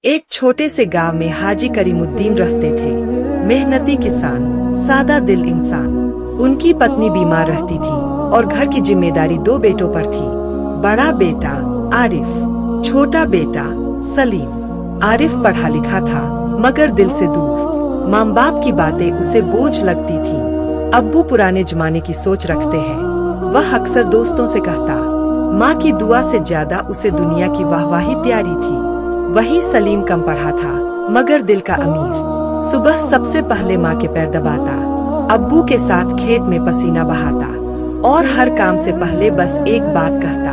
एक छोटे से गांव में हाजी करीमुद्दीन रहते थे। मेहनती किसान, सादा दिल इंसान। उनकी पत्नी बीमार रहती थी और घर की जिम्मेदारी 2 बेटों पर थी। बड़ा बेटा आरिफ, छोटा बेटा सलीम। आरिफ पढ़ा लिखा था मगर दिल से दूर। माँ बाप की बातें उसे बोझ लगती थी। अब्बू पुराने जमाने की सोच रखते हैं। वह अक्सर दोस्तों से कहता, माँ की दुआ से ज्यादा उसे दुनिया की वाहवाही प्यारी थी। वही सलीम कम पढ़ा था मगर दिल का अमीर। सुबह सबसे पहले माँ के पैर दबाता, अब्बू के साथ खेत में पसीना बहाता और हर काम से पहले बस एक बात कहता,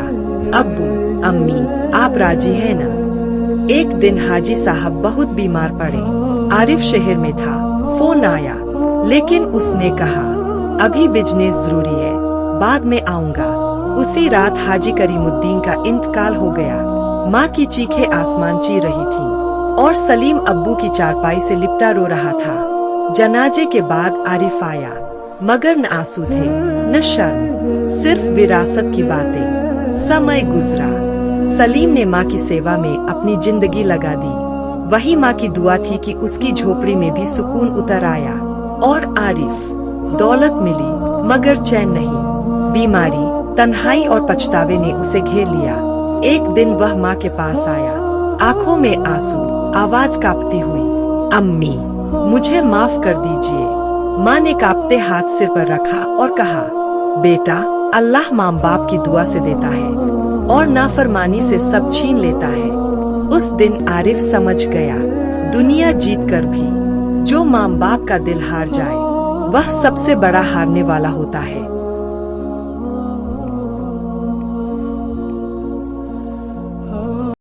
अब्बू अम्मी आप राजी है ना। एक दिन हाजी साहब बहुत बीमार पड़े। आरिफ शहर में था। फोन आया लेकिन उसने कहा, अभी बिजनेस जरूरी है, बाद में आऊंगा। उसी रात हाजी करीमुद्दीन का इंतकाल हो गया। माँ की चीखें आसमान चीर रही थीं और सलीम अब्बू की चारपाई से लिपटा रो रहा था। जनाजे के बाद आरिफ आया मगर न आंसू थे न शर्म, सिर्फ विरासत की बातें। समय गुजरा। सलीम ने माँ की सेवा में अपनी जिंदगी लगा दी। वही माँ की दुआ थी कि उसकी झोपड़ी में भी सुकून उतर आया। और आरिफ, दौलत मिली मगर चैन नहीं। बीमारी, तन्हाई और पछतावे ने उसे घेर लिया। एक दिन वह माँ के पास आया, आंखों में आंसू, आवाज कांपती हुई, अम्मी मुझे माफ कर दीजिए। माँ ने कांपते हाथ सिर पर रखा और कहा, बेटा अल्लाह माँ बाप की दुआ से देता है और नाफरमानी से सब छीन लेता है। उस दिन आरिफ समझ गया, दुनिया जीत कर भी जो माँ बाप का दिल हार जाए वह सबसे बड़ा हारने वाला होता है।